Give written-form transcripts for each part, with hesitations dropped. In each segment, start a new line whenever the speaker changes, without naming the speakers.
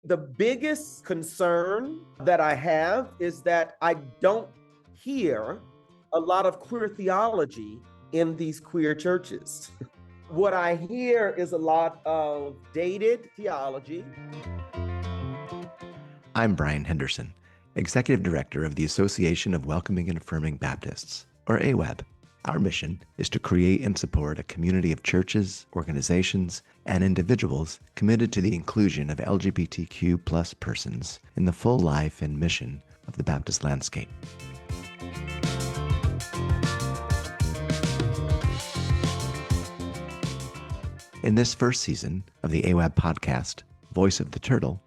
The biggest concern that I have is that I don't hear a lot of queer theology in these queer churches. What I hear is a lot of dated theology.
I'm Brian Henderson, Executive Director of the Association of Welcoming and Affirming Baptists, or AWAB. Our mission is to create and support a community of churches, organizations, and individuals committed to the inclusion of LGBTQ plus persons in the full life and mission of the Baptist landscape. In this first season of the AWAB podcast, Voice of the Turtle,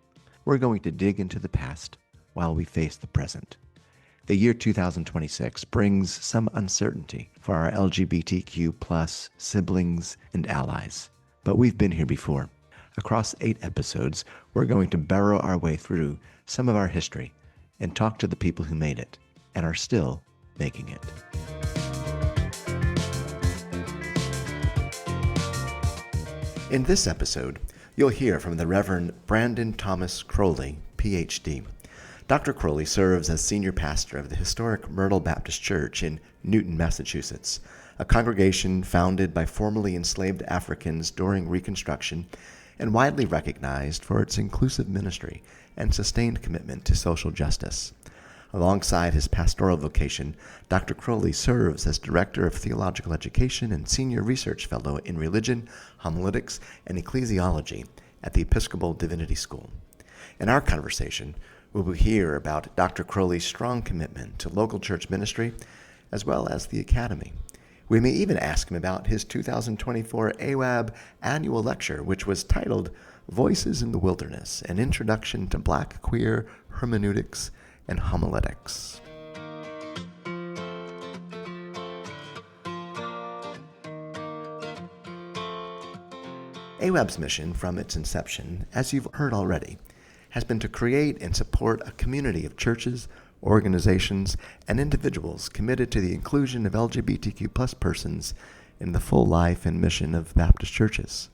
we're going to dig into the past while we face the present. The year 2026 brings some uncertainty for our LGBTQ plus siblings and allies, but we've been here before. Across 8 episodes, we're going to burrow our way through some of our history and talk to the people who made it and are still making it. In this episode, you'll hear from the Reverend Brandon Thomas Crowley, Ph.D. Dr. Crowley serves as senior pastor of the historic Myrtle Baptist Church in Newton, Massachusetts, a congregation founded by formerly enslaved Africans during Reconstruction and widely recognized for its inclusive ministry and sustained commitment to social justice. Alongside his pastoral vocation, Dr. Crowley serves as Director of Theological Education and Senior Research Fellow in Religion, Homiletics, and Ecclesiology at the Episcopal Divinity School. In our conversation, we will hear about Dr. Crowley's strong commitment to local church ministry, as well as the Academy. We may even ask him about his 2024 AWAB annual lecture, which was titled Voices in the Wilderness, an Introduction to Black Queer Hermeneutics and Homiletics. AWAB's mission from its inception, as you've heard already, has been to create and support a community of churches, organizations, and individuals committed to the inclusion of LGBTQ plus persons in the full life and mission of Baptist churches.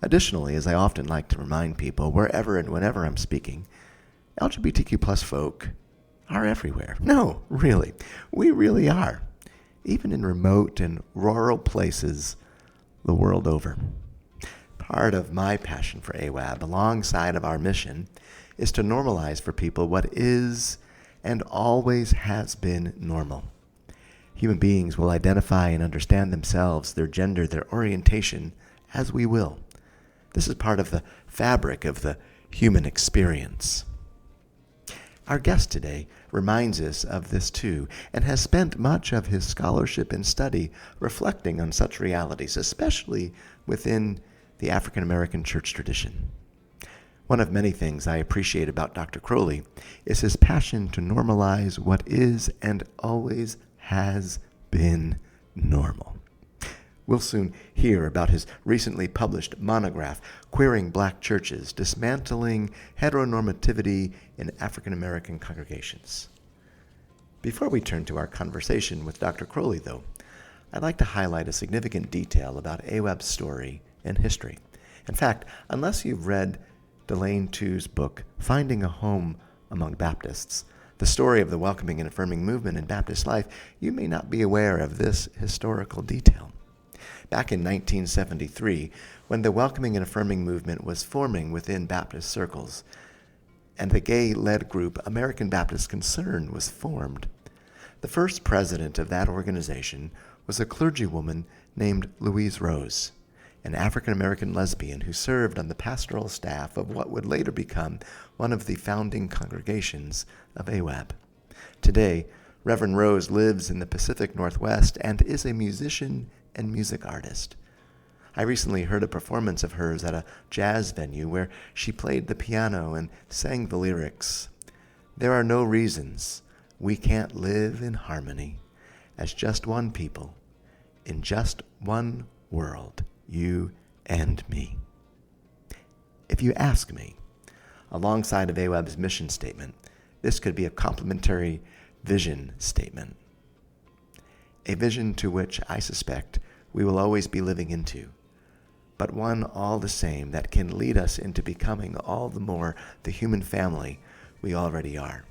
Additionally, as I often like to remind people, wherever and whenever I'm speaking, LGBTQ plus folk are everywhere. No, really. We really are. Even in remote and rural places the world over. Part of my passion for AWAB, alongside of our mission, is to normalize for people what is and always has been normal. Human beings will identify and understand themselves, their gender, their orientation, as we will. This is part of the fabric of the human experience. Our guest today reminds us of this too, and has spent much of his scholarship and study reflecting on such realities, especially within the African American church tradition. One of many things I appreciate about Dr. Crowley is his passion to normalize what is and always has been normal. We'll soon hear about his recently published monograph, Queering Black Churches, Dismantling Heteronormativity in African American Congregations. Before we turn to our conversation with Dr. Crowley, though, I'd like to highlight a significant detail about AWAB's story and history. In fact, unless you've read Delane Tu's book, Finding a Home Among Baptists, the story of the welcoming and affirming movement in Baptist life, you may not be aware of this historical detail. Back in 1973, when the welcoming and affirming movement was forming within Baptist circles, and the gay-led group American Baptist Concern was formed, the first president of that organization was a clergywoman named Louise Rose, an African-American lesbian who served on the pastoral staff of what would later become one of the founding congregations of AWAB. Today, Reverend Rose lives in the Pacific Northwest and is a musician and music artist. I recently heard a performance of hers at a jazz venue where she played the piano and sang the lyrics. There are no reasons we can't live in harmony as just one people in just one world, you and me. If you ask me, alongside of AWAB's mission statement, this could be a complementary vision statement. A vision to which I suspect we will always be living into, but one all the same that can lead us into becoming all the more the human family we already are.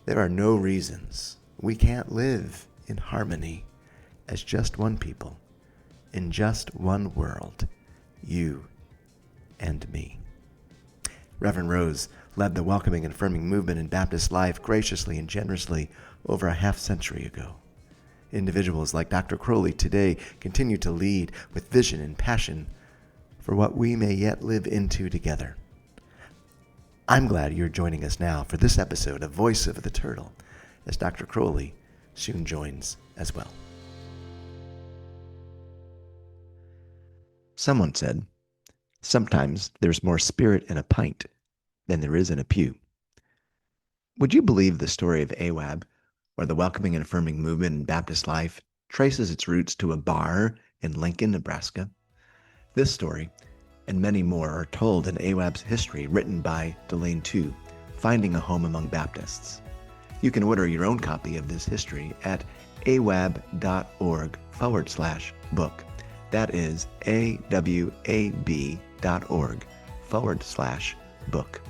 There are no reasons we can't live in harmony as just one people, in just one world, you and me. Reverend Rose led the welcoming and affirming movement in Baptist life graciously and generously over a half-century ago. Individuals like Dr. Crowley today continue to lead with vision and passion for what we may yet live into together. I'm glad you're joining us now for this episode of Voice of the Turtle, as Dr. Crowley soon joins as well. Someone said, sometimes there's more spirit in a pint than there is in a pew. Would you believe the story of AWAB, or the Welcoming and Affirming Movement in Baptist life, traces its roots to a bar in Lincoln, Nebraska? This story, and many more, are told in AWAB's history written by Delane Tu, Finding a Home Among Baptists. You can order your own copy of this history at awab.org/book. That is awab.org/book.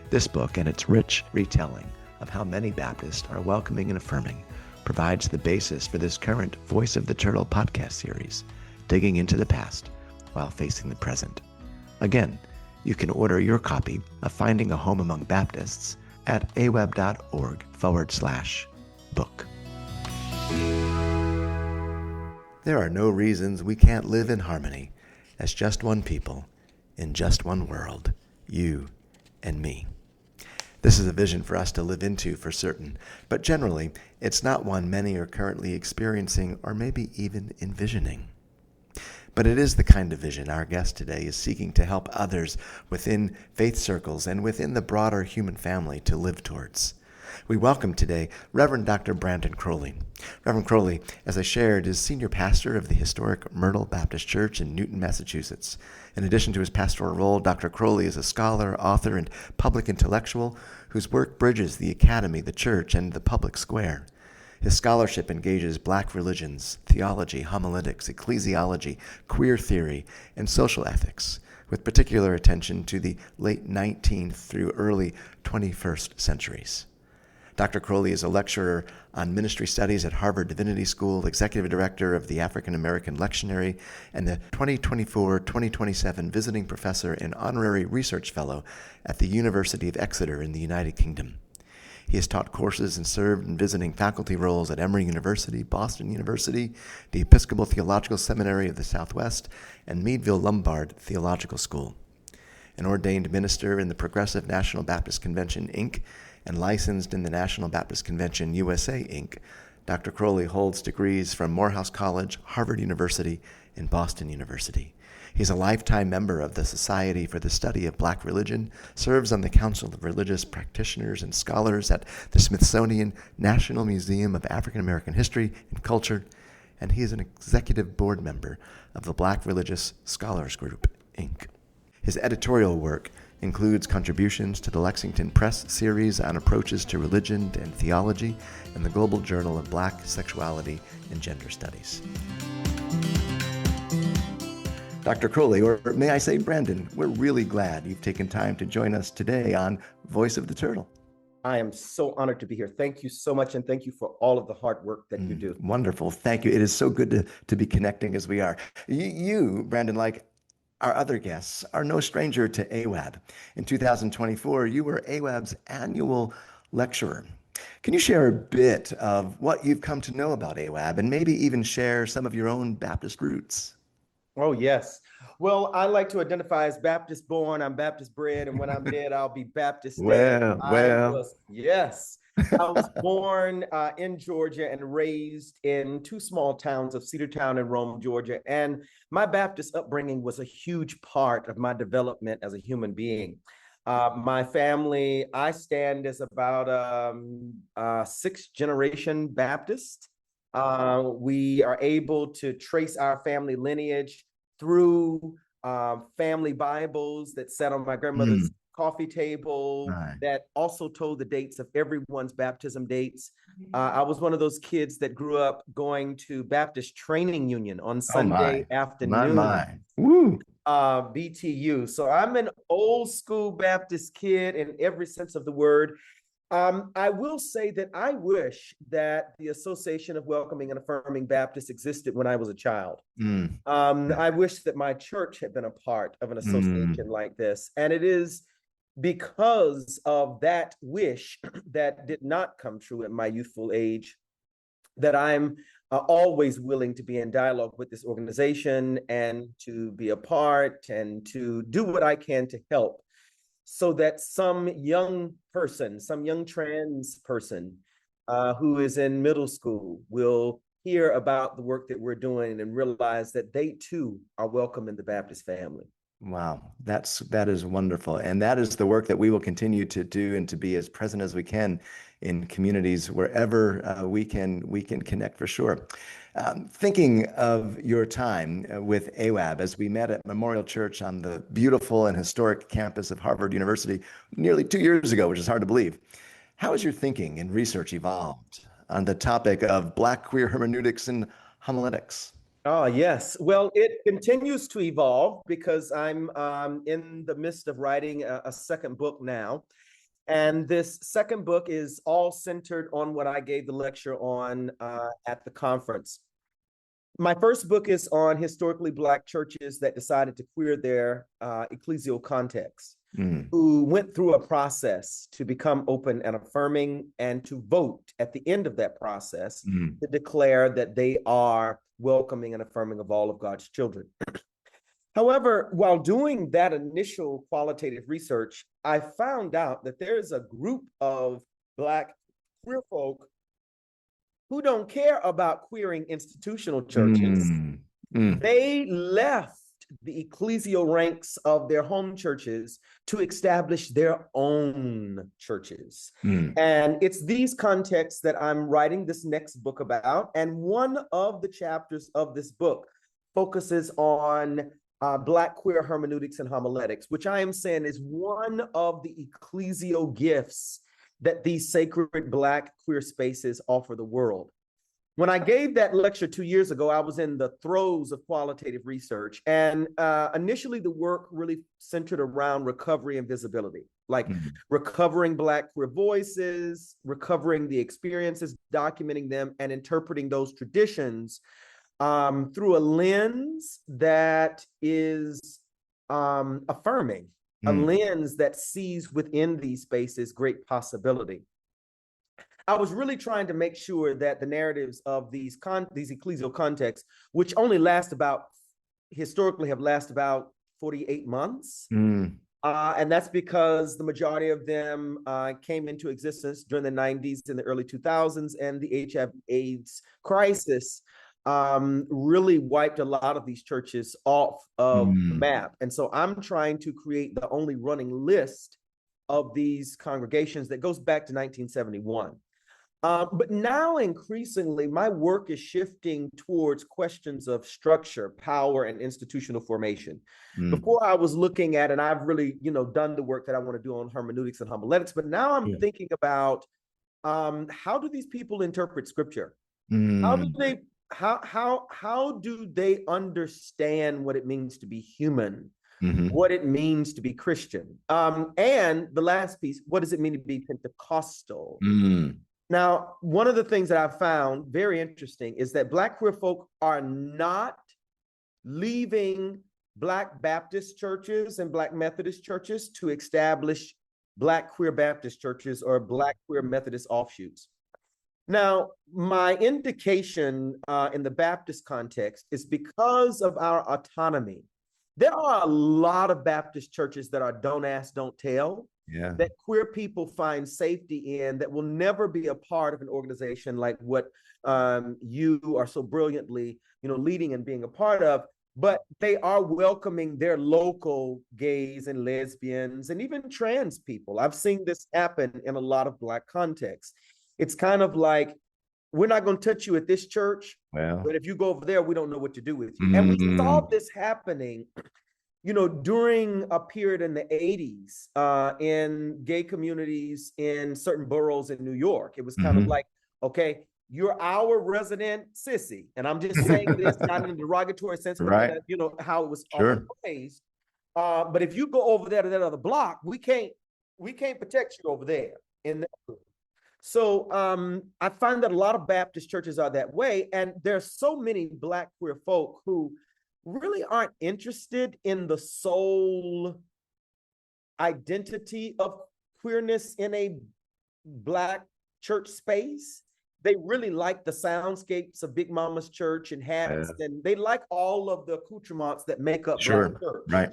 This book and its rich retelling of how many Baptists are welcoming and affirming provides the basis for this current Voice of the Turtle podcast series, digging into the past while facing the present. Again, you can order your copy of Finding a Home Among Baptists at awab.org/book. There are no reasons we can't live in harmony as just one people in just one world, you and me. This is a vision for us to live into for certain, but generally, it's not one many are currently experiencing or maybe even envisioning. But it is the kind of vision our guest today is seeking to help others within faith circles and within the broader human family to live towards. We welcome today Reverend Dr. Brandon Crowley. Reverend Crowley, as I shared, is senior pastor of the historic Myrtle Baptist Church in Newton, Massachusetts. In addition to his pastoral role, Dr. Crowley is a scholar, author, and public intellectual whose work bridges the academy, the church, and the public square. His scholarship engages Black religions, theology, homiletics, ecclesiology, queer theory, and social ethics, with particular attention to the late 19th through early 21st centuries. Dr. Crowley is a lecturer on ministry studies at Harvard Divinity School, executive director of the African American Lectionary, and the 2024-2027 visiting professor and honorary research fellow at the University of Exeter in the United Kingdom. He has taught courses and served in visiting faculty roles at Emory University, Boston University, the Episcopal Theological Seminary of the Southwest, and Meadville Lombard Theological School. An ordained minister in the Progressive National Baptist Convention, Inc., and licensed in the National Baptist Convention USA, Inc., Dr. Crowley holds degrees from Morehouse College, Harvard University, and Boston University. He's a lifetime member of the Society for the Study of Black Religion, serves on the Council of Religious Practitioners and Scholars at the Smithsonian National Museum of African American History and Culture, and he is an executive board member of the Black Religious Scholars Group, Inc. His editorial work includes contributions to the Lexington Press series on approaches to religion and theology and the Global Journal of Black Sexuality and Gender Studies. Dr. Crowley, or may I say Brandon, we're really glad you've taken time to join us today on Voice of the Turtle.
I am so honored to be here. Thank you so much, and thank you for all of the hard work that you do.
Wonderful. Thank you. It is so good to be connecting as we are. You, Brandon, like our other guests, are no stranger to AWAB. In 2024, you were AWAB's annual lecturer. Can you share a bit of what you've come to know about AWAB and maybe even share some of your own Baptist roots?
Oh, yes. Well, I like to identify as Baptist born, I'm Baptist bred, and when I'm dead, I'll be Baptist dead. Yes. I was born in Georgia and raised in two small towns of Cedartown and Rome, Georgia. And my Baptist upbringing was a huge part of my development as a human being. My family, I stand as about sixth generation Baptist. We are able to trace our family lineage through family Bibles that sat on my grandmother's coffee table, that also told the dates of everyone's baptism dates. I was one of those kids that grew up going to Baptist Training Union on Sunday afternoon.
Woo.
BTU. So I'm an old school Baptist kid in every sense of the word. I will say that I wish that the Association of Welcoming and Affirming Baptists existed when I was a child. I wish that my church had been a part of an association like this. And it is because of that wish that did not come true at my youthful age that I'm always willing to be in dialogue with this organization and to be a part and to do what I can to help so that some young person, some young trans person who is in middle school will hear about the work that we're doing and realize that they too are welcome in the Baptist family.
Wow, that is wonderful. And that is the work that we will continue to do and to be as present as we can in communities wherever we can connect for sure. Thinking of your time with AWAB as we met at Memorial Church on the beautiful and historic campus of Harvard University nearly 2 years ago, which is hard to believe. How has your thinking and research evolved on the topic of Black queer hermeneutics and homiletics?
Oh, yes. Well, it continues to evolve because I'm in the midst of writing a second book now. And this second book is all centered on what I gave the lecture on at the conference. My first book is on historically Black churches that decided to queer their ecclesial context, who went through a process to become open and affirming and to vote at the end of that process to declare that they are welcoming and affirming of all of God's children. However, while doing that initial qualitative research, I found out that there is a group of Black queer folk who don't care about queering institutional churches. They left the ecclesial ranks of their home churches to establish their own churches. And it's these contexts that I'm writing this next book about. And one of the chapters of this book focuses on Black queer hermeneutics and homiletics, which I am saying is one of the ecclesial gifts that these sacred Black queer spaces offer the world. When I gave that lecture 2 years ago, I was in the throes of qualitative research. And initially, the work really centered around recovery and visibility, like recovering Black queer voices, recovering the experiences, documenting them, and interpreting those traditions through a lens that is affirming, a lens that sees within these spaces great possibility. I was really trying to make sure that the narratives of these ecclesial contexts, which only historically have lasted about 48 months. And that's because the majority of them came into existence during the 90s and the early 2000s, and the HIV/AIDS crisis really wiped a lot of these churches off of the map. And so I'm trying to create the only running list of these congregations that goes back to 1971. But now increasingly, my work is shifting towards questions of structure, power, and institutional formation. Before I was looking at, and I've really, done the work that I want to do on hermeneutics and homiletics, but now I'm thinking about how do these people interpret scripture? How do they understand what it means to be human? What it means to be Christian? And the last piece, what does it mean to be Pentecostal? Now, one of the things that I've found very interesting is that Black queer folk are not leaving Black Baptist churches and Black Methodist churches to establish Black queer Baptist churches or Black queer Methodist offshoots. Now, my indication in the Baptist context is because of our autonomy. There are a lot of Baptist churches that are don't ask, don't tell. That queer people find safety in, that will never be a part of an organization like what you are so brilliantly, leading and being a part of. But they are welcoming their local gays and lesbians and even trans people. I've seen this happen in a lot of Black contexts. It's kind of like, we're not going to touch you at this church, but if you go over there, we don't know what to do with you. And we saw this happening during a period in the 80s in gay communities in certain boroughs in New York. It was kind of like, okay, you're our resident sissy. And I'm just saying this not in a derogatory sense, but
Right.
you know, how it was
Sure.
often phrased. But if you go over there to that other block, we can't protect you over there in that room. So I find that a lot of Baptist churches are that way. And there's so many Black queer folk who really aren't interested in the soul identity of queerness in a Black church space. They really like the soundscapes of Big Mama's church and hats, and they like all of the accoutrements that make up Black church.
Right.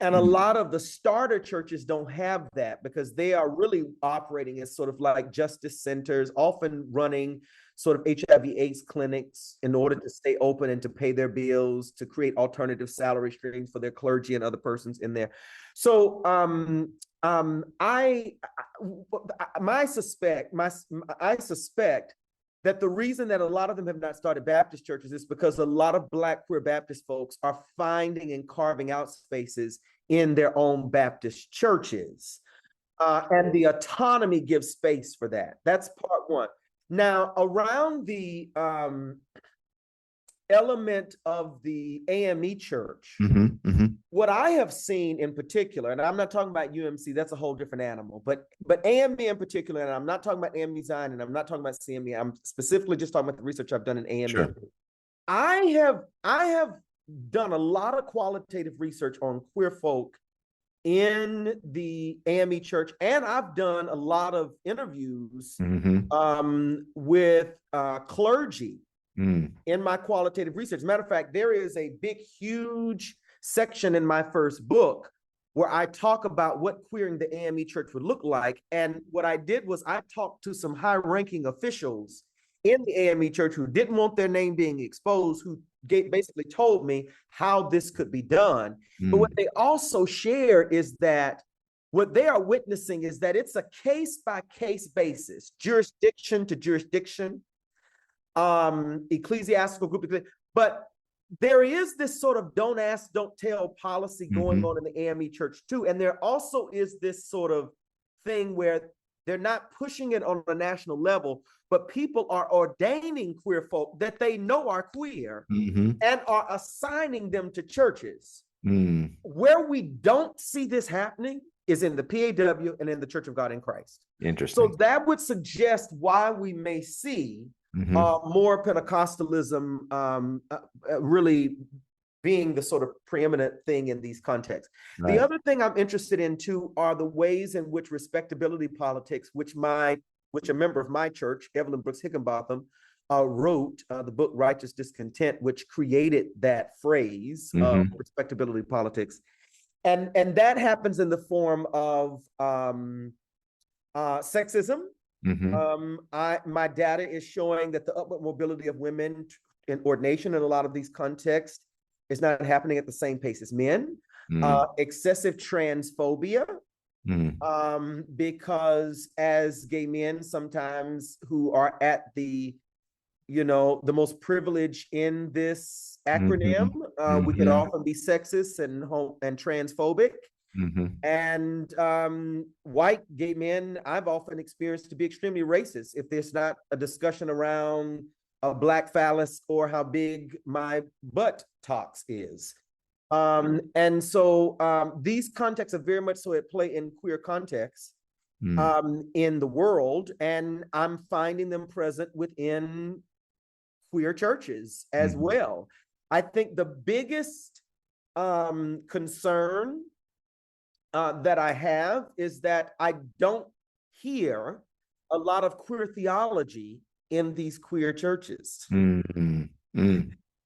And a lot of the starter churches don't have that because they are really operating as sort of like justice centers, often running sort of HIV/AIDS clinics in order to stay open and to pay their bills, to create alternative salary streams for their clergy and other persons in there. So I suspect that the reason that a lot of them have not started Baptist churches is because a lot of Black queer Baptist folks are finding and carving out spaces in their own Baptist churches. And the autonomy gives space for that. That's part one. Now, around the element of the AME church, what I have seen in particular, and I'm not talking about UMC, that's a whole different animal, but AME in particular, and I'm not talking about AME Zion, and I'm not talking about CME, I'm specifically just talking about the research I've done in AME. Sure. I have done a lot of qualitative research on queer folk in the AME church, and I've done a lot of interviews with clergy in my qualitative research. As a matter of fact, there is a big, huge section in my first book where I talk about what queering the AME church would look like. And what I did was I talked to some high-ranking officials in the AME church who didn't want their name being exposed, who basically told me how this could be done. But what they also share is that what they are witnessing is that it's a case-by-case basis, jurisdiction to jurisdiction, ecclesiastical group, but there is this sort of don't ask, don't tell policy going on in the AME church too. And there also is this sort of thing where they're not pushing it on a national level, but people are ordaining queer folk that they know are queer and are assigning them to churches. Where we don't see this happening is in the PAW and in the Church of God in Christ.
Interesting.
So that would suggest why we may see more Pentecostalism really being the sort of preeminent thing in these contexts. Right. The other thing I'm interested in too are the ways in which respectability politics, which a member of my church, Evelyn Brooks Higginbotham, wrote the book Righteous Discontent, which created that phrase of respectability politics. And that happens in the form of sexism. My data is showing that the upward mobility of women in ordination in a lot of these contexts is not happening at the same pace as men. Excessive transphobia, because as gay men sometimes who are at the most privileged in this acronym, we can often be sexist and transphobic. And white gay men, I've often experienced to be extremely racist if there's not a discussion around a Black phallus or how big my butt tox is. And so these contexts are very much so at play in queer contexts in the world, and I'm finding them present within queer churches as well. I think the biggest concern that I have is that I don't hear a lot of queer theology in these queer churches.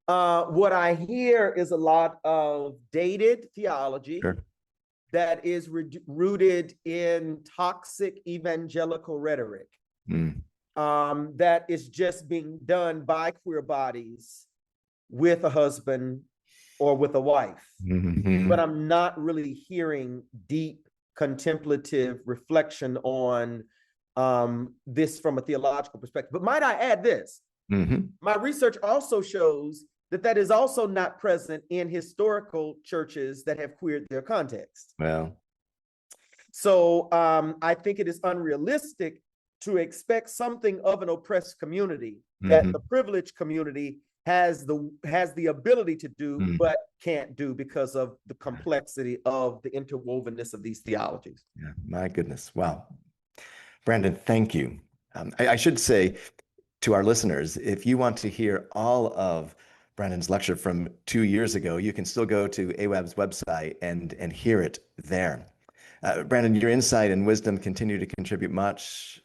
What I hear is a lot of dated theology that is rooted in toxic evangelical rhetoric that is just being done by queer bodies with a husband or with a wife. But I'm not really hearing deep contemplative reflection on this from a theological perspective. But might I add this? My research also shows that is also not present in historical churches that have queered their context.
Well,
so I think it is unrealistic to expect something of an oppressed community that the privileged community has the ability to do, but can't do because of the complexity of the interwovenness of these theologies.
Yeah, my goodness. Wow. Brandon, thank you. I should say to our listeners, if you want to hear all of Brandon's lecture from 2 years ago, you can still go to AWAB's website and hear it there. Brandon, your insight and wisdom continue to contribute much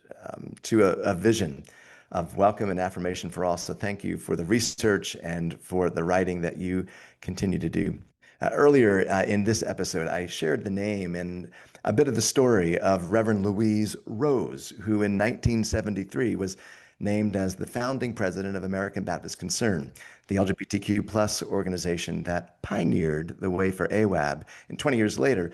to a vision of welcome and affirmation for all. So thank you for the research and for the writing that you continue to do. Earlier in this episode, I shared the name and a bit of the story of Reverend Louise Rose, who in 1973 was named as the founding president of American Baptist Concern, the LGBTQ plus organization that pioneered the way for AWAB. And 20 years later,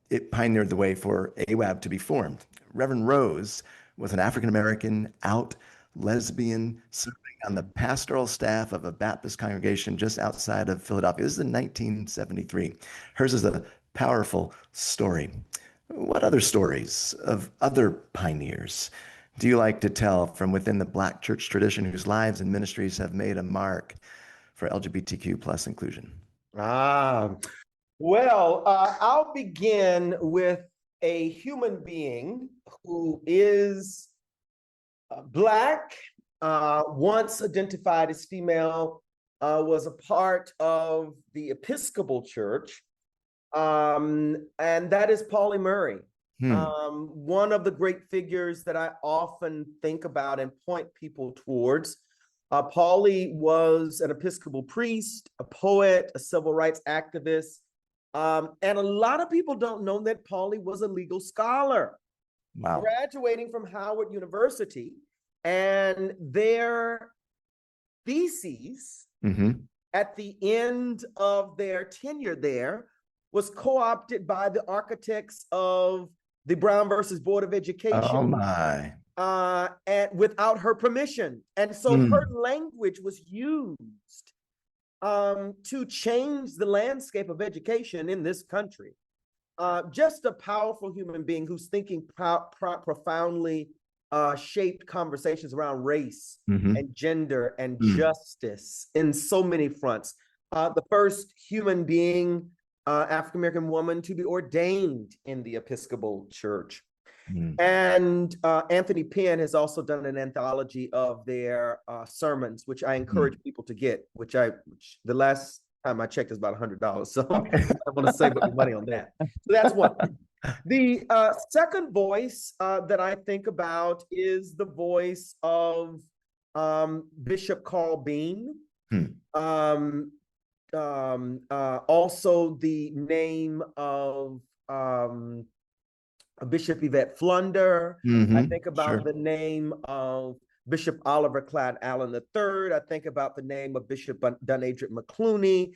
it pioneered the way for AWAB to be formed. Reverend Rose was an African-American, out lesbian, serving on the pastoral staff of a Baptist congregation just outside of Philadelphia. This is in 1973. Hers is a powerful story. What other stories of other pioneers do you like to tell from within the Black church tradition whose lives and ministries have made a mark for LGBTQ plus inclusion?
Well, I'll begin with a human being who is Black, once identified as female, was a part of the Episcopal Church, and that is Pauli Murray. One of the great figures that I often think about and point people towards. Pauli was an Episcopal priest, a poet, a civil rights activist, and a lot of people don't know that Pauli was a legal scholar.
Wow.
Graduating from Howard University, and their theses at the end of their tenure there was co-opted by the architects of the Brown versus Board of Education.
Oh my.
And without her permission. And so her language was used to change the landscape of education in this country. Just a powerful human being whose thinking profoundly shaped conversations around race and gender and justice in so many fronts. The first human being, African-American woman to be ordained in the Episcopal Church. And Anthony Penn has also done an anthology of their sermons, which I encourage people to get, which the last time I checked is about $100. So I want to save up money on that. So that's one. The second voice that I think about is the voice of Bishop Carl Bean. Also the name of Bishop Yvette Flunder. I think about the name of Bishop Oliver Clyde Allen III. I think about the name of Bishop Dunadric McClooney.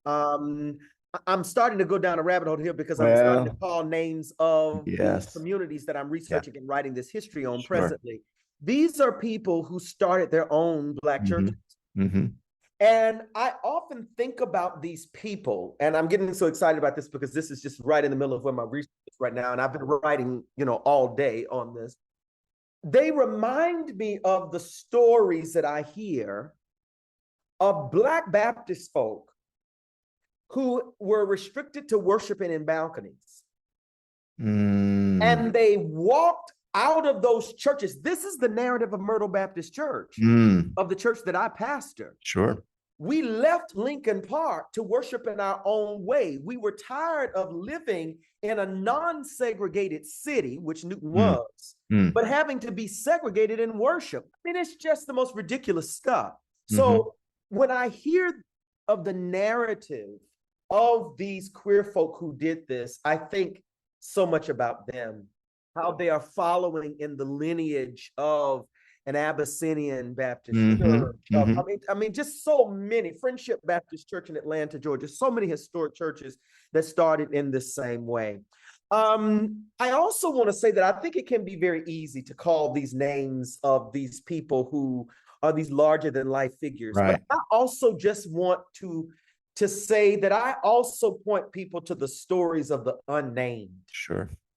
I'm starting to go down a rabbit hole here because I'm starting to call names of these communities that I'm researching and writing this history on presently. These are people who started their own Black churches. And I often think about these people, and I'm getting so excited about this because this is just right in the middle of where my research is right now, and I've been writing, all day on this. They remind me of the stories that I hear of Black Baptist folk who were restricted to worshiping in balconies. And they walked out of those churches. This is the narrative of Myrtle Baptist Church, of the church that I pastor. We left Lincoln Park to worship in our own way. We were tired of living in a non-segregated city, which Newton was, but having to be segregated in worship. I mean, it's just the most ridiculous stuff. So when I hear of the narrative of these queer folk who did this, I think so much about them, how they are following in the lineage of an Abyssinian Baptist church. I mean, just so many. Friendship Baptist Church in Atlanta, Georgia. So many historic churches that started in this same way. I also want to say that I think it can be very easy to call these names of these people who are these larger than life figures. But I also just want to say that I also point people to the stories of the unnamed.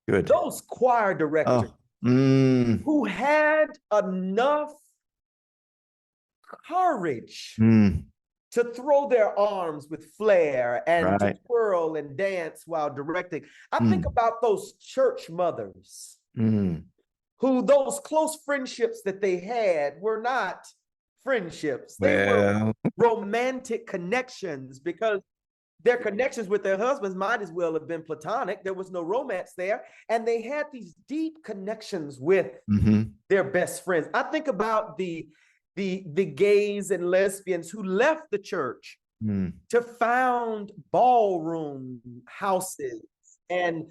Good.
Those choir directors. who had enough courage to throw their arms with flair and to twirl and dance while directing. I think about those church mothers who those close friendships that they had were not friendships. They were romantic connections, because their connections with their husbands might as well have been platonic. There was no romance there. And they had these deep connections with their best friends. I think about the gays and lesbians who left the church to found ballroom houses and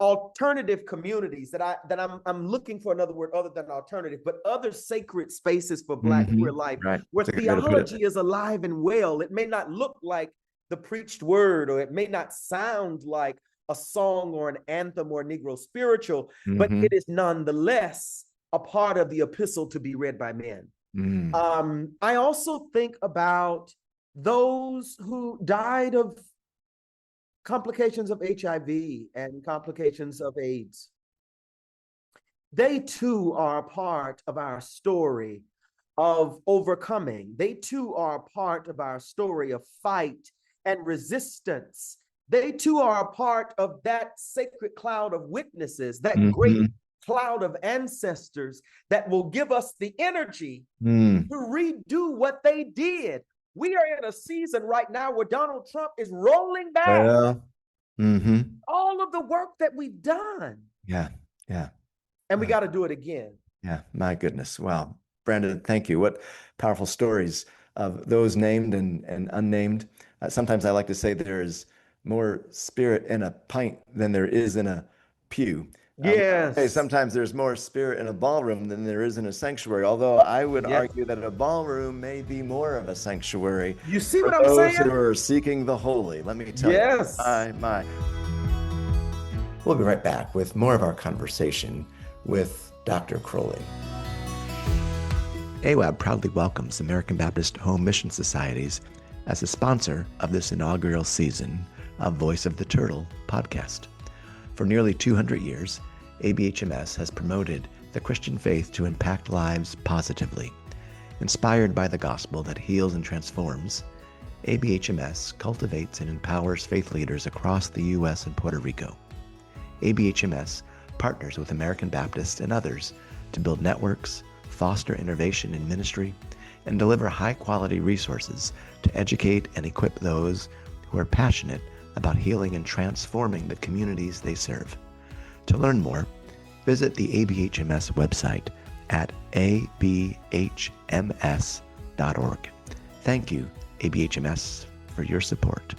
alternative communities that I'm looking for another word other than alternative, but other sacred spaces for Black queer life, where theology is alive and well. It may not look like the preached word, or it may not sound like a song or an anthem or a Negro spiritual, but it is nonetheless a part of the epistle to be read by men. I also think about those who died of complications of HIV and complications of AIDS. They too are a part of our story of overcoming. They too are a part of our story of fight and resistance. They too are a part of that sacred cloud of witnesses, that great cloud of ancestors that will give us the energy to redo what they did. We are in a season right now where Donald Trump is rolling back all of the work that we've done. And we got to do it again.
My goodness. Wow. Brandon, thank you. What powerful stories of those named and unnamed. Sometimes I like to say there is more spirit in a pint than there is in a pew.
Yes.
Sometimes there's more spirit in a ballroom than there is in a sanctuary, although I would argue that a ballroom may be more of a sanctuary.
You see what
for
I'm saying?
those who are seeking the holy. Let me tell you. My. We'll be right back with more of our conversation with Dr. Crowley. AWAB proudly welcomes American Baptist Home Mission Societies as a sponsor of this inaugural season of Voice of the Turtle podcast. For nearly 200 years, ABHMS has promoted the Christian faith to impact lives positively. Inspired by the gospel that heals and transforms, ABHMS cultivates and empowers faith leaders across the U.S. and Puerto Rico. ABHMS partners with American Baptists and others to build networks, foster innovation in ministry, and deliver high-quality resources to educate and equip those who are passionate about healing and transforming the communities they serve. To learn more, visit the ABHMS website at abhms.org. Thank you, ABHMS, for your support.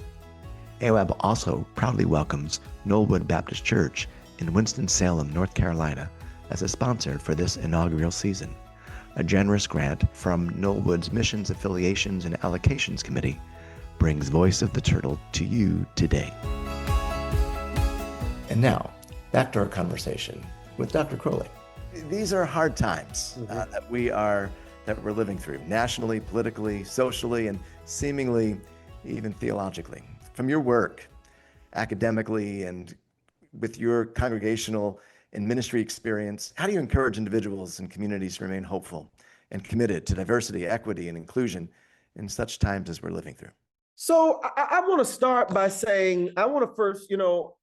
AWAB also proudly welcomes Knollwood Baptist Church in Winston-Salem, North Carolina, as a sponsor for this inaugural season. A generous grant from Knollwood's Missions Affiliations and Allocations Committee brings Voice of the Turtle to you today. And now, back to our conversation with Dr. Crowley. These are hard times that we're living through, nationally, politically, socially, and seemingly even theologically. From your work, academically, and with your congregational and ministry experience, how do you encourage individuals and communities to remain hopeful and committed to diversity, equity, and inclusion in such times as we're living through?
So I want to start by saying, I want to first,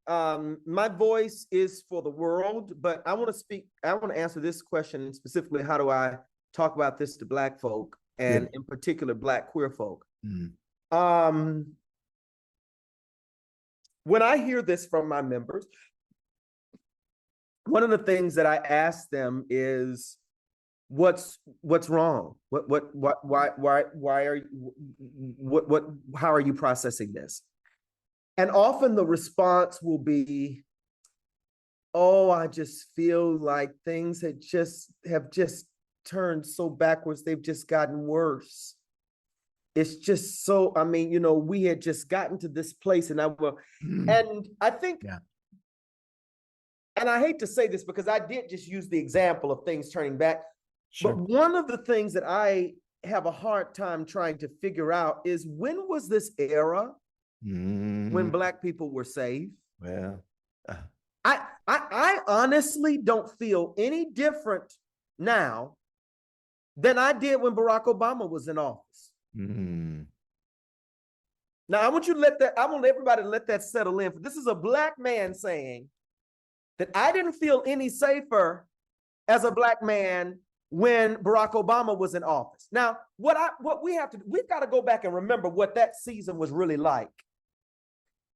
my voice is for the world, but I want to answer this question specifically. How do I talk about this to Black folk, and in particular, Black queer folk? When I hear this from my members, one of the things that I ask them is, what's wrong? How are you processing this? And often the response will be, oh, I just feel like things have just turned so backwards. They've just gotten worse. It's just so, we had just gotten to this place, and and I think, and I hate to say this because I did just use the example of things turning back. Sure. But one of the things that I have a hard time trying to figure out is, when was this era when Black people were saved?
Well,
I honestly don't feel any different now than I did when Barack Obama was in office.
Mm.
Now, I want everybody to let that settle in. This is a Black man saying that I didn't feel any safer as a Black man when Barack Obama was in office. Now, we've got to go back and remember what that season was really like.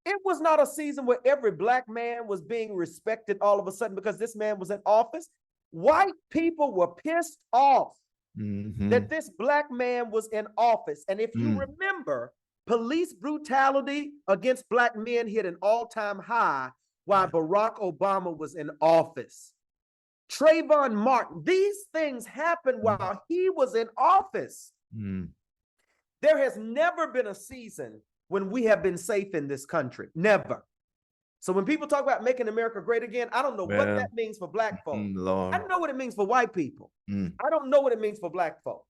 It was not a season where every Black man was being respected all of a sudden because this man was in office. White people were pissed off that this Black man was in office. And if you remember, police brutality against Black men hit an all-time high while Barack Obama was in office. Trayvon Martin, these things happened while he was in office. There has never been a season when we have been safe in this country. Never. So when people talk about making America great again, I don't know what that means for Black folk.
Lord.
I don't know what it means for white people. I don't know what it means for Black folk.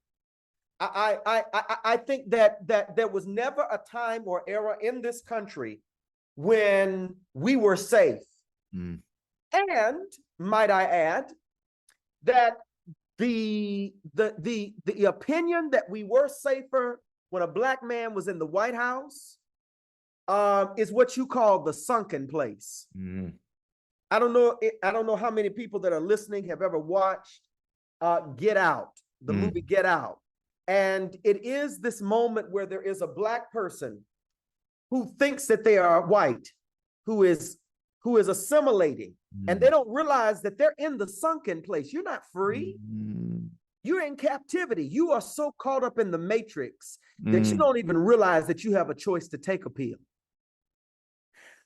I think that there was never a time or era in this country when we were safe. And might I add that the opinion that we were safer when a Black man was in the White House is what you call the sunken place. I don't know how many people that are listening have ever watched Get Out, the movie Get Out. And it is this moment where there is a Black person who thinks that they are white, who is assimilating, and they don't realize that they're in the sunken place. You're not free. You're in captivity. You are so caught up in the matrix that you don't even realize that you have a choice to take a pill.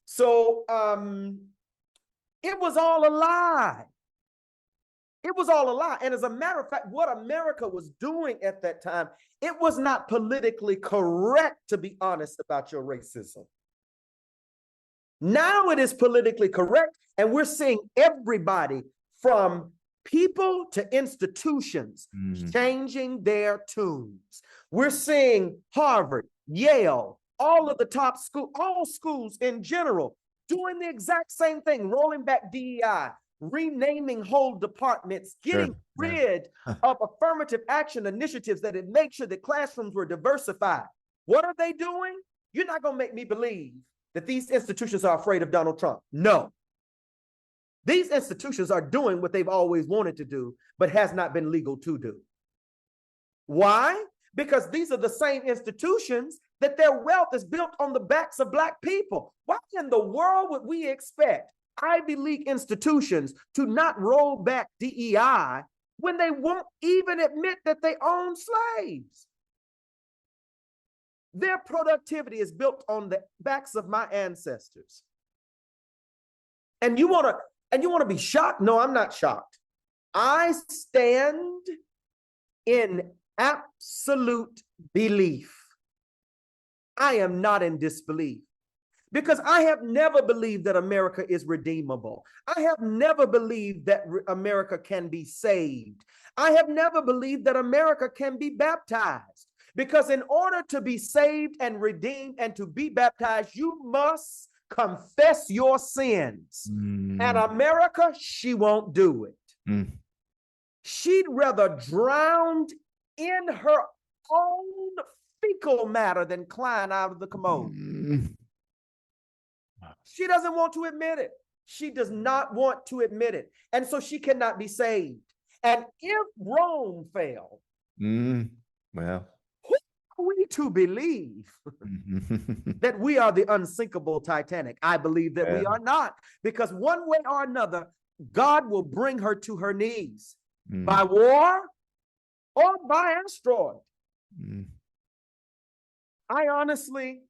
So it was all a lie. It was all a lie. And as a matter of fact, what America was doing at that time, it was not politically correct to be honest about your racism. Now it is politically correct, and we're seeing everybody from people to institutions changing their tunes. We're seeing Harvard, Yale, all of the top all schools in general doing the exact same thing, rolling back DEI, renaming whole departments, getting rid of affirmative action initiatives that would make sure that classrooms were diversified. What are they doing? You're not going to make me believe that these institutions are afraid of Donald Trump. No. These institutions are doing what they've always wanted to do, but has not been legal to do. Why? Because these are the same institutions that their wealth is built on the backs of Black people. Why in the world would we expect Ivy League institutions to not roll back DEI when they won't even admit that they own slaves? Their productivity is built on the backs of my ancestors. And you want to be shocked? No, I'm not shocked. I stand in absolute belief. I am not in disbelief, because I have never believed that America is redeemable. I have never believed that America can be saved. I have never believed that America can be baptized, because in order to be saved and redeemed and to be baptized, you must confess your sins. And America, she won't do it. She'd rather drown in her own fecal matter than climb out of the commode. She doesn't want to admit it. She does not want to admit it. And so she cannot be saved. And if Rome fell,
well,
who are we to believe that we are the unsinkable Titanic? I believe that we are not, because one way or another, God will bring her to her knees by war or by asteroid. I honestly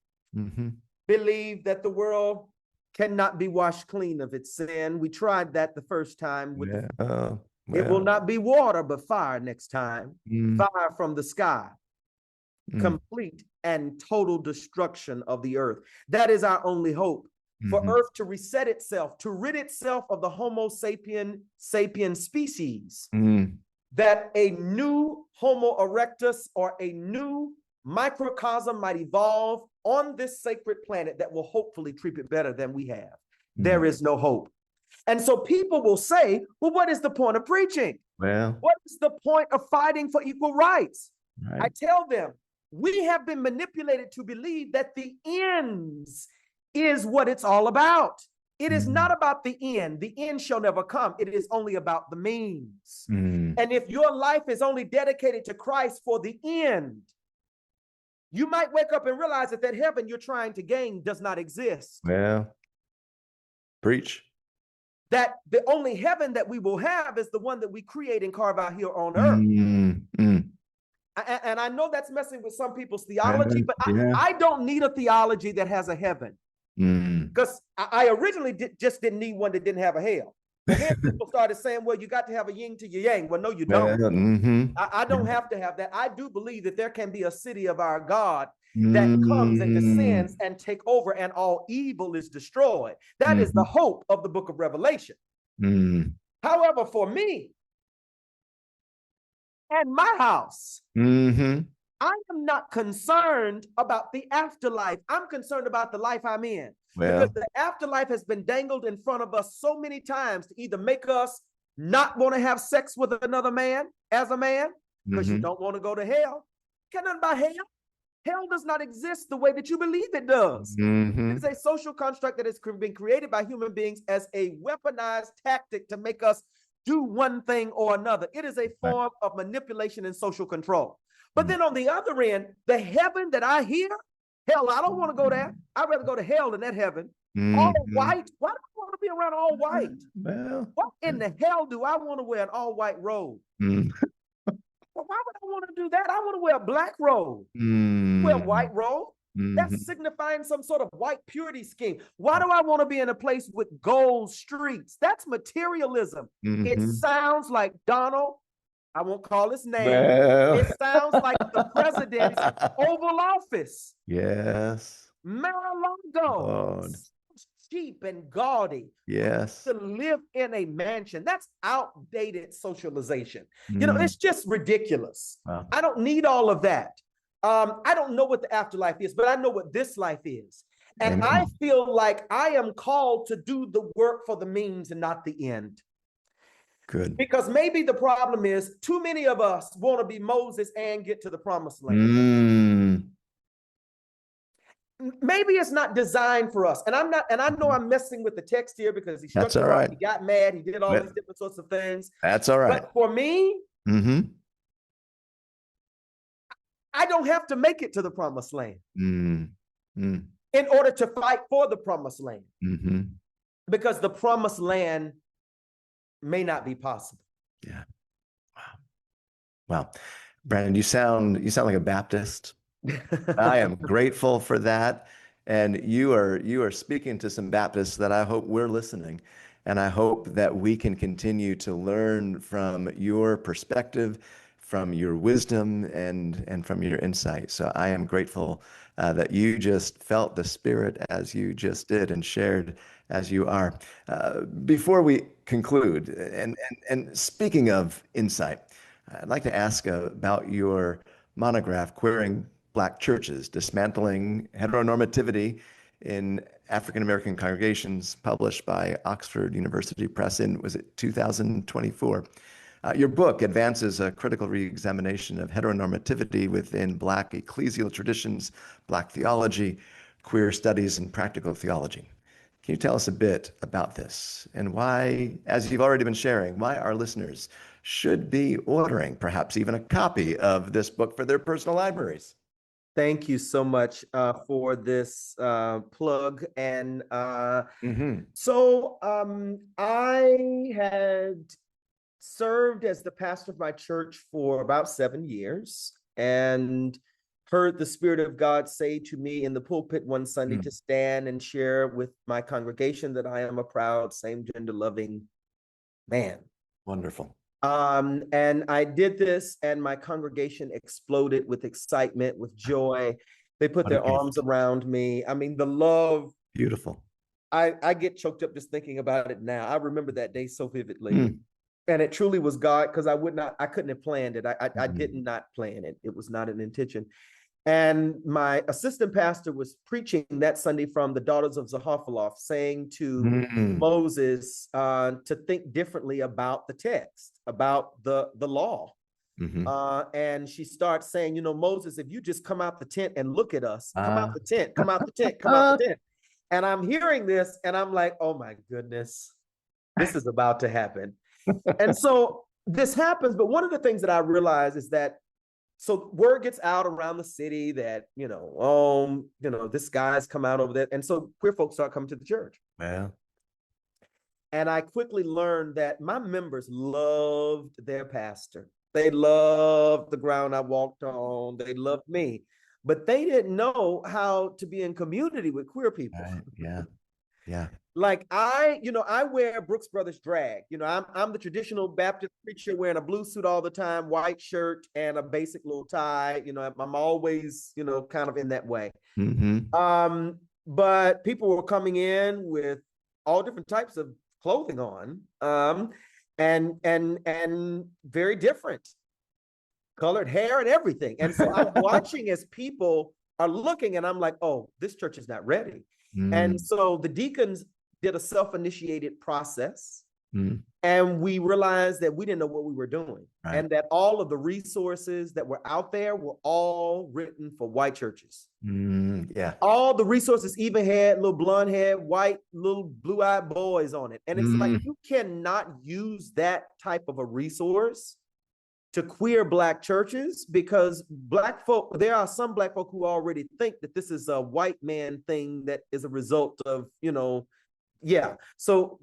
believe that the world cannot be washed clean of its sin. We tried that the first time. It will not be water, but fire next time. Fire from the sky. Complete and total destruction of the earth. That is our only hope. For earth to reset itself, to rid itself of the Homo sapien species. That a new Homo erectus or a new microcosm might evolve on this sacred planet that will hopefully treat it better than we have. There is no hope. And so people will say, well, what is the point of preaching?
Well,
What is the point of fighting for equal rights?
right.
I tell them, we have been manipulated to believe that the ends is what it's all about. It is not about the end. The end shall never come. It is only about the means. And if your life is only dedicated to Christ for the end, you might wake up and realize that that heaven you're trying to gain does not exist.
Well, preach.
That the only heaven that we will have is the one that we create and carve out here on earth. And I know that's messing with some people's theology, but I don't need a theology that has a heaven. Because I originally just didn't need one that didn't have a hell. But then people started saying, well, you got to have a yin to your yang. Well, no, you don't. I don't have to have that. I do believe that there can be a city of our God that comes and descends and take over, and all evil is destroyed. That is the hope of the book of Revelation. However, for me and my house, I am not concerned about the afterlife. I'm concerned about the life I'm in. Because the afterlife has been dangled in front of us so many times to either make us not want to have sex with another man as a man, because you don't want to go to hell. Care nothing about hell. Hell does not exist the way that you believe it does. It is a social construct that has been created by human beings as a weaponized tactic to make us do one thing or another. It is a form of manipulation and social control. But then on the other end, the heaven that I hear, hell, I don't want to go there. I'd rather go to hell than that heaven. All white. Why do I want to be around all white?
Well,
what in the hell do I want to wear an all white robe? Well, why would I want to do that? I want to wear a black robe. Wear a white robe. That's signifying some sort of white purity scheme. Why do I want to be in a place with gold streets? That's materialism. It sounds like Donald. I won't call his name. It sounds like the president's Oval Office.
Yes.
Mar-a-Lago. Cheap and gaudy.
Yes.
To live in a mansion. That's outdated socialization. You know, it's just ridiculous.
Wow.
I don't need all of that. I don't know what the afterlife is, but I know what this life is. And I feel like I am called to do the work for the means and not the end.
Good.
Because maybe the problem is too many of us want to be Moses and get to the promised land. Maybe it's not designed for us. And I'm not, and I know I'm messing with the text here because he struck me off, he got mad, he did all these different sorts of things.
That's all right.
But for me, I don't have to make it to the promised land in order to fight for the promised land. Because the promised land may not be possible.
Yeah. Wow. Brandon, you sound like a Baptist. I am grateful for that. And you are speaking to some Baptists that I hope we're listening. And I hope that we can continue to learn from your perspective, from your wisdom, and from your insight. So I am grateful that you just felt the Spirit as you just did and shared as you are. Before we conclude, and speaking of insight, I'd like to ask about your monograph, Queering Black Churches, Dismantling Heteronormativity in African American Congregations, published by Oxford University Press in, was it 2024? Your book advances a critical re-examination of heteronormativity within Black ecclesial traditions, Black theology, queer studies, and practical theology. Can you tell us a bit about this and why, as you've already been sharing, why our listeners should be ordering perhaps even a copy of this book for their personal libraries?
Thank you so much for this plug. And so I had served as the pastor of my church for about 7 years and heard the Spirit of God say to me in the pulpit one Sunday to stand and share with my congregation that I am a proud, same-gender loving man.
Wonderful.
And I did this, and my congregation exploded with excitement, with joy. They put their arms around me. I mean, the love.
Beautiful.
I get choked up just thinking about it now. I remember that day so vividly. And it truly was God, because I couldn't have planned it. I did not plan it. It was not an intention. And my assistant pastor was preaching that Sunday from the Daughters of Zehophaloth, saying to Moses to think differently about the text, about the law. And she starts saying, you know, Moses, if you just come out the tent and look at us, come out the tent, come out the tent, come out the tent. And I'm hearing this and I'm like, oh my goodness, this is about to happen. And so this happens. But one of the things that I realized is that, so word gets out around the city that, this guy's come out over there. And so queer folks start coming to the church.
Yeah.
And I quickly learned that my members loved their pastor. They loved the ground I walked on. They loved me, but they didn't know how to be in community with queer people.
Right. Yeah. Yeah.
Like I wear Brooks Brothers drag. I'm the traditional Baptist preacher wearing a blue suit all the time, white shirt and a basic little tie. I'm always, kind of in that way. But people were coming in with all different types of clothing on, and very different colored hair and everything. And so I'm watching as people are looking and I'm like, oh, this church is not ready. And so the deacons did a self-initiated process, and we realized that we didn't know what we were doing, and that all of the resources that were out there were all written for white churches.
Yeah.
All the resources even had little blonde haired, white, little blue-eyed boys on it. And it's like, you cannot use that type of a resource to queer Black churches, because there are some Black folk who already think that this is a white man thing that is a result of, So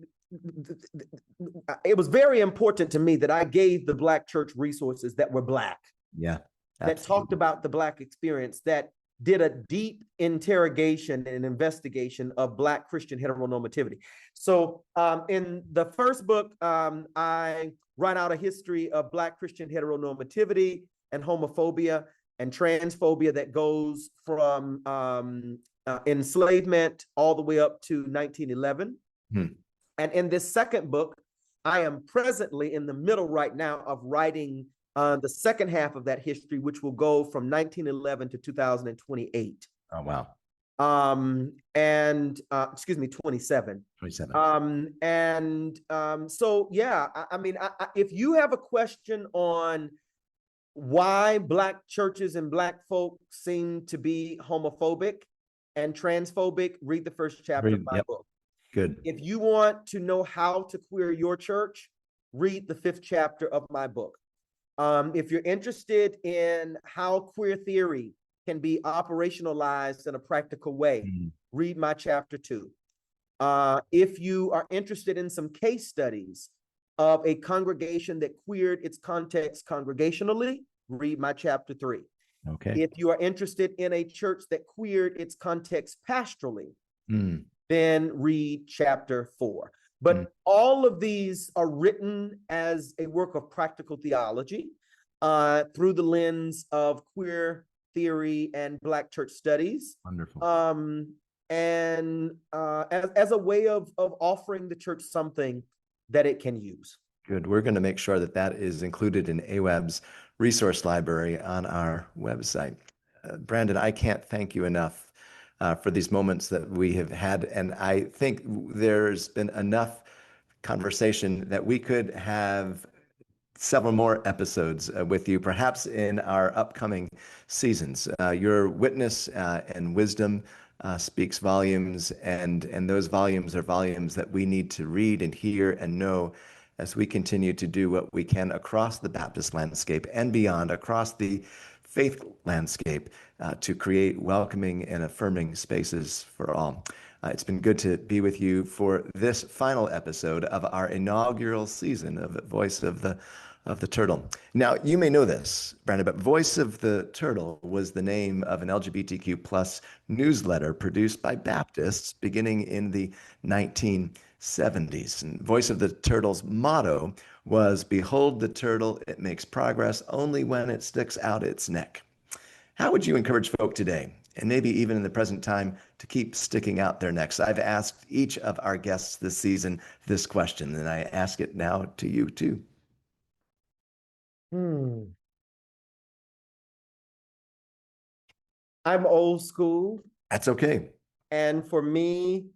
it was very important to me that I gave the Black church resources that were Black.
Yeah.
Absolutely. That talked about the Black experience, that did a deep interrogation and investigation of Black Christian heteronormativity. So in the first book, I write out a history of Black Christian heteronormativity and homophobia and transphobia that goes from enslavement all the way up to 1911. And in this second book, I am presently in the middle right now of writing the second half of that history, which will go from 1911 to 2028.
Oh, wow.
27. So, yeah, if you have a question on why Black churches and Black folk seem to be homophobic and transphobic, read the first chapter of my book.
Good.
If you want to know how to queer your church, read the 5th chapter of my book. If you're interested in how queer theory can be operationalized in a practical way, read my chapter 2. If you are interested in some case studies of a congregation that queered its context congregationally, read my chapter 3.
Okay.
If you are interested in a church that queered its context pastorally, then read chapter 4. But all of these are written as a work of practical theology through the lens of queer theory and Black church studies.
Wonderful.
And as a way of offering the church something that it can use.
Good. We're going to make sure that that is included in AWAB's resource library on our website. Brandon, I can't thank you enough for these moments that we have had. And I think there's been enough conversation that we could have several more episodes with you, perhaps in our upcoming seasons. Your witness and wisdom speaks volumes, and those volumes are volumes that we need to read and hear and know as we continue to do what we can across the Baptist landscape and beyond, across the faith landscape, to create welcoming and affirming spaces for all. It's been good to be with you for this final episode of our inaugural season of Voice of the Turtle. Now, you may know this, Brandon, but Voice of the Turtle was the name of an LGBTQ plus newsletter produced by Baptists beginning in the 1970s. And Voice of the Turtle's motto was, "Behold the turtle, it makes progress only when it sticks out its neck." How would you encourage folk today, and maybe even in the present time, to keep sticking out their necks? I've asked each of our guests this season this question, and I ask it now to you too.
I'm old school.
That's okay.
And for me,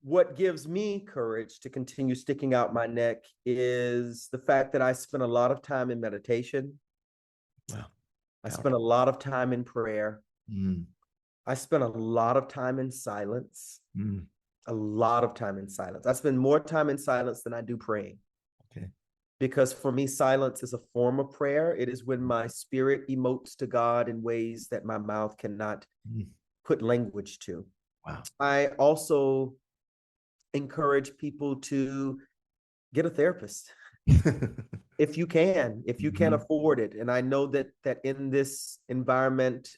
what gives me courage to continue sticking out my neck is the fact that I spent a lot of time in meditation.
Wow.
I spent a lot of time in prayer.
Mm,
I spent a lot of time in silence.
mm,
A lot of time in silence. I spend more time in silence than I do praying.
okay.
Because for me, silence is a form of prayer. It is when my spirit emotes to God in ways that my mouth cannot put language to.
Wow.
I also encourage people to get a therapist if you can afford it. And I know that in this environment,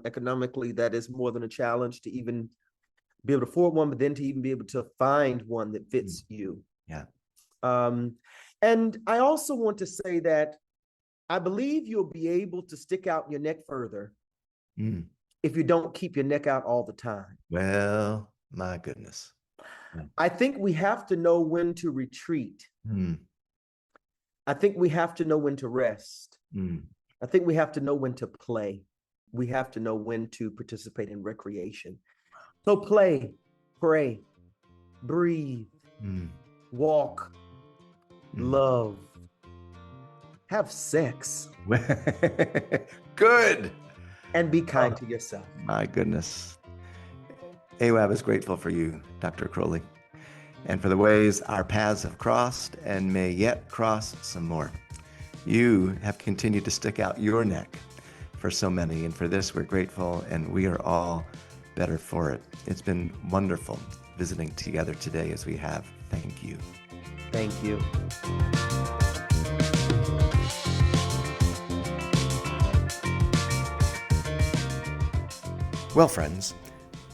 economically, that is more than a challenge to even be able to afford one, but then to even be able to find one that fits you.
Yeah.
And I also want to say that I believe you'll be able to stick out your neck further if you don't keep your neck out all the time.
Well, my goodness.
I think we have to know when to retreat. I think we have to know when to rest. I think we have to know when to play. We have to know when to participate in recreation. So play, pray, breathe, walk, love, have sex.
Good.
And be kind to yourself.
My goodness. AWAB is grateful for you, Dr. Crowley, and for the ways our paths have crossed and may yet cross some more. You have continued to stick out your neck for so many, and for this we're grateful, and we are all better for it. It's been wonderful visiting together today as we have. Thank you.
Thank you.
Well, friends,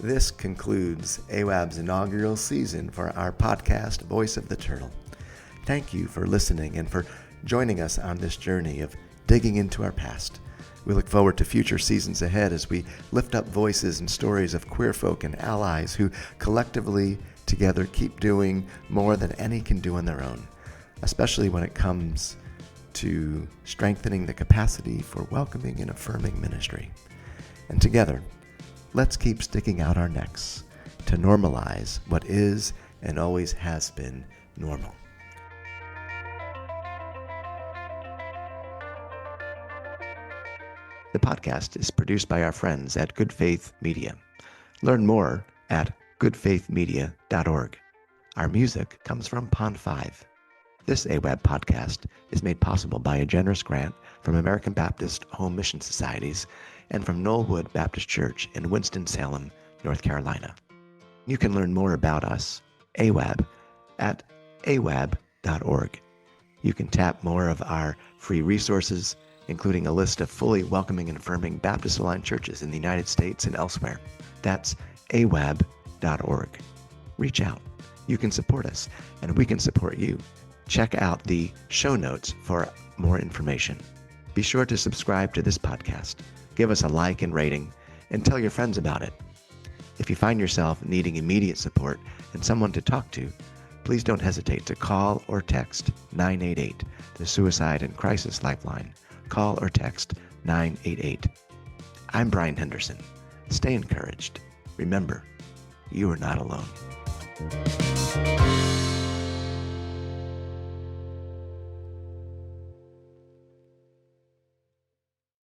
this concludes AWAB's inaugural season for our podcast, Voice of the Turtle. Thank you for listening and for joining us on this journey of digging into our past. We look forward to future seasons ahead as we lift up voices and stories of queer folk and allies who collectively together keep doing more than any can do on their own, especially when it comes to strengthening the capacity for welcoming and affirming ministry. And together, let's keep sticking out our necks to normalize what is and always has been normal. The podcast is produced by our friends at Good Faith Media. Learn more at goodfaithmedia.org. Our music comes from Pond 5. This AWAB podcast is made possible by a generous grant from American Baptist Home Mission Societies and from Knollwood Baptist Church in Winston-Salem, North Carolina. You can learn more about us, AWAB, at awab.org. You can tap more of our free resources, including a list of fully welcoming and affirming Baptist-aligned churches in the United States and elsewhere. That's awab.org. Reach out. You can support us, and we can support you. Check out the show notes for more information. Be sure to subscribe to this podcast, give us a like and rating, and tell your friends about it. If you find yourself needing immediate support and someone to talk to, please don't hesitate to call or text 988, the Suicide and Crisis Lifeline. Call or text 988. I'm Brian Henderson. Stay encouraged. Remember, you are not alone.